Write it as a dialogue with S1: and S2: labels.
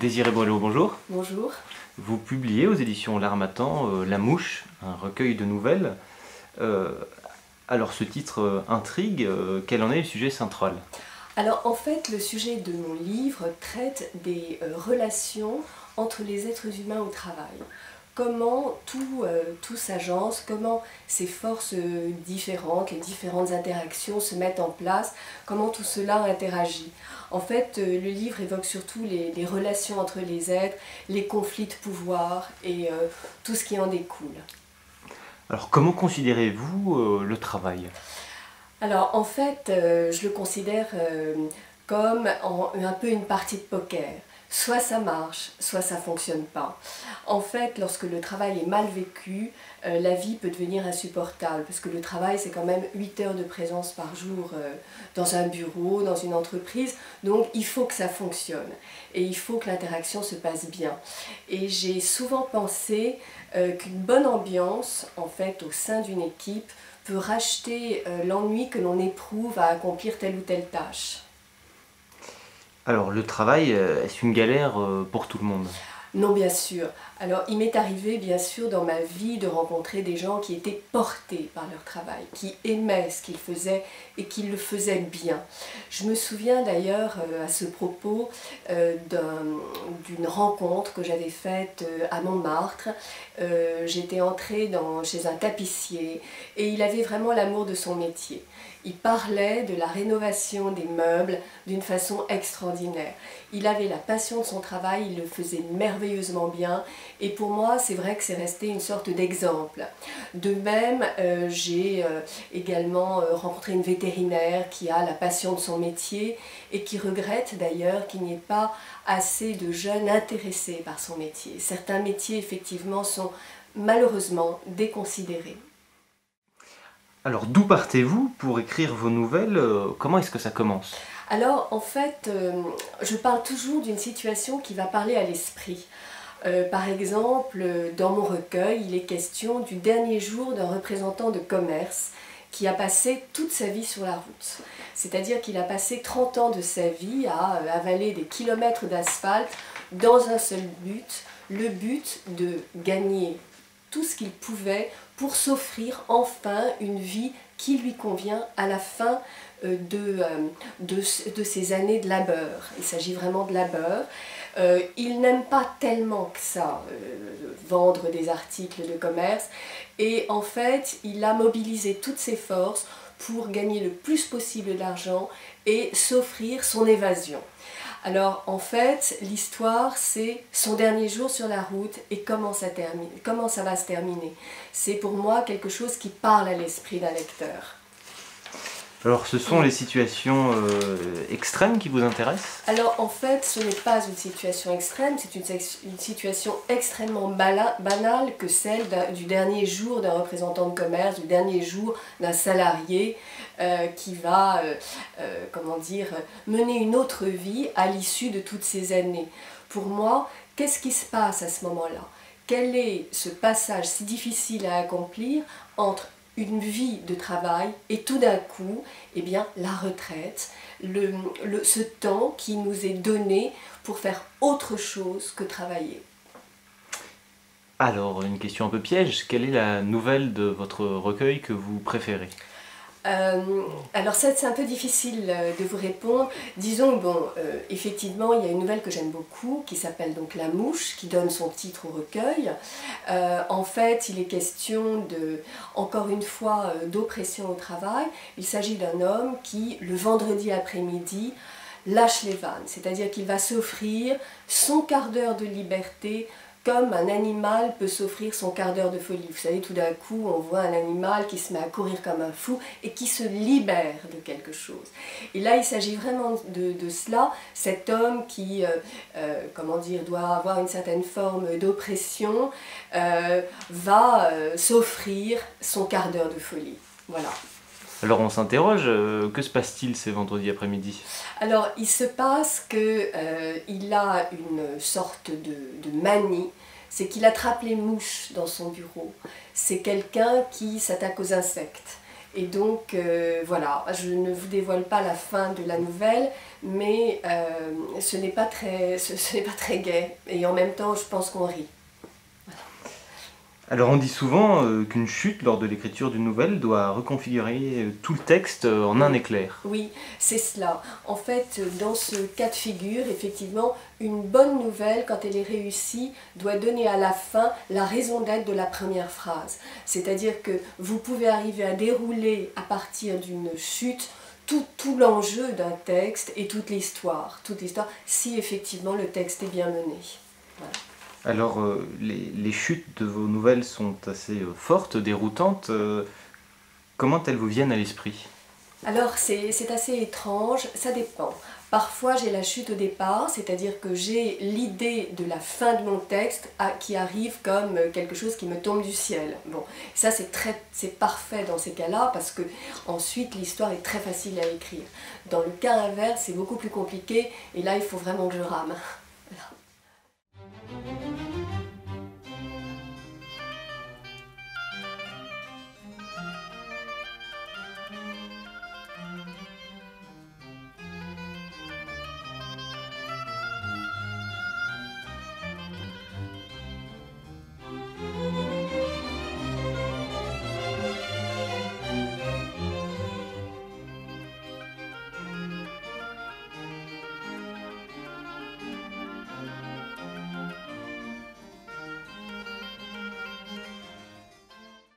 S1: Désiré Boileau, bonjour.
S2: Bonjour.
S1: Vous publiez aux éditions L'Harmattan La Mouche, un recueil de nouvelles. Alors ce titre intrigue, quel en est le sujet central?
S2: Alors en fait, le sujet de mon livre traite des relations entre les êtres humains au travail. Comment tout s'agence, comment ces forces différentes, les différentes interactions se mettent en place, comment tout cela interagit. En fait, le livre évoque surtout les relations entre les êtres, les conflits de pouvoir et tout ce qui en découle.
S1: Alors comment considérez-vous le travail?
S2: Alors en fait, je le considère comme un peu une partie de poker. Soit ça marche, soit ça ne fonctionne pas. En fait, lorsque le travail est mal vécu, la vie peut devenir insupportable parce que le travail, c'est quand même 8 heures de présence par jour dans un bureau, dans une entreprise. Donc il faut que ça fonctionne et il faut que l'interaction se passe bien. Et j'ai souvent pensé qu'une bonne ambiance, en fait, au sein d'une équipe, peut racheter l'ennui que l'on éprouve à accomplir telle ou telle tâche.
S1: Alors le travail, est-ce une galère pour tout le monde?
S2: Non, bien sûr. Alors, il m'est arrivé, bien sûr, dans ma vie de rencontrer des gens qui étaient portés par leur travail, qui aimaient ce qu'ils faisaient et qui le faisaient bien. Je me souviens d'ailleurs, à ce propos, d'une rencontre que j'avais faite à Montmartre. J'étais entrée chez un tapissier et il avait vraiment l'amour de son métier. Il parlait de la rénovation des meubles d'une façon extraordinaire. Il avait la passion de son travail, il le faisait merveilleusement bien et pour moi c'est vrai que c'est resté une sorte d'exemple. De même, j'ai également rencontré une vétérinaire qui a la passion de son métier et qui regrette d'ailleurs qu'il n'y ait pas assez de jeunes intéressés par son métier. Certains métiers effectivement sont malheureusement déconsidérés.
S1: Alors d'où partez-vous pour écrire vos nouvelles? Comment est-ce que ça commence?
S2: Alors en fait, je parle toujours d'une situation qui va parler à l'esprit. Par exemple, dans mon recueil, il est question du dernier jour d'un représentant de commerce qui a passé toute sa vie sur la route. C'est-à-dire qu'il a passé 30 ans de sa vie à avaler des kilomètres d'asphalte dans un seul but, le but de gagner tout ce qu'il pouvait pour s'offrir enfin une vie qui lui convient à la fin de ces années de labeur. Il s'agit vraiment de labeur. Il n'aime pas tellement que ça vendre des articles de commerce et en fait il a mobilisé toutes ses forces pour gagner le plus possible d'argent et s'offrir son évasion. Alors en fait l'histoire c'est son dernier jour sur la route et comment ça va se terminer. C'est pour moi quelque chose qui parle à l'esprit d'un lecteur.
S1: Alors ce sont les situations extrêmes qui vous intéressent?
S2: Alors en fait ce n'est pas une situation extrême, c'est une situation extrêmement banale que celle du dernier jour d'un représentant de commerce, du dernier jour d'un salarié qui va comment dire, mener une autre vie à l'issue de toutes ces années. Pour moi, qu'est-ce qui se passe à ce moment-là? Quel est ce passage si difficile à accomplir entre une vie de travail et tout d'un coup, eh bien, la retraite, ce temps qui nous est donné pour faire autre chose que travailler.
S1: Alors une question un peu piège, quelle est la nouvelle de votre recueil que vous préférez?
S2: Alors ça c'est un peu difficile de vous répondre. Disons bon, effectivement il y a une nouvelle que j'aime beaucoup qui s'appelle donc La Mouche, qui donne son titre au recueil. En fait il est question encore une fois d'oppression au travail. Il s'agit d'un homme qui le vendredi après-midi lâche les vannes, c'est-à-dire qu'il va s'offrir son quart d'heure de liberté comme un animal peut s'offrir son quart d'heure de folie. Vous savez, tout d'un coup, on voit un animal qui se met à courir comme un fou et qui se libère de quelque chose. Et là, il s'agit vraiment de cela. Cet homme qui, comment dire, doit avoir une certaine forme d'oppression, va s'offrir son quart d'heure de folie. Voilà.
S1: Alors on s'interroge, que se passe-t-il ces vendredis après-midi?
S2: Alors il se passe qu'il a une sorte de manie, c'est qu'il attrape les mouches dans son bureau. C'est quelqu'un qui s'attaque aux insectes. Et donc voilà, je ne vous dévoile pas la fin de la nouvelle, mais ce n'est pas très gai. Et en même temps, je pense qu'on rit.
S1: Alors on dit souvent qu'une chute lors de l'écriture d'une nouvelle doit reconfigurer tout le texte en un éclair.
S2: Oui, c'est cela. En fait, dans ce cas de figure, effectivement, une bonne nouvelle, quand elle est réussie, doit donner à la fin la raison d'être de la première phrase. C'est-à-dire que vous pouvez arriver à dérouler à partir d'une chute tout l'enjeu d'un texte et toute l'histoire, si effectivement le texte est bien mené. Voilà.
S1: Alors les chutes de vos nouvelles sont assez fortes, déroutantes. Comment elles vous viennent à l'esprit?
S2: Alors c'est assez étrange, ça dépend. Parfois j'ai la chute au départ, c'est-à-dire que j'ai l'idée de la fin de mon texte qui arrive comme quelque chose qui me tombe du ciel. Bon, ça c'est parfait dans ces cas-là parce que ensuite l'histoire est très facile à écrire. Dans le cas inverse, c'est beaucoup plus compliqué et là il faut vraiment que je rame. Voilà.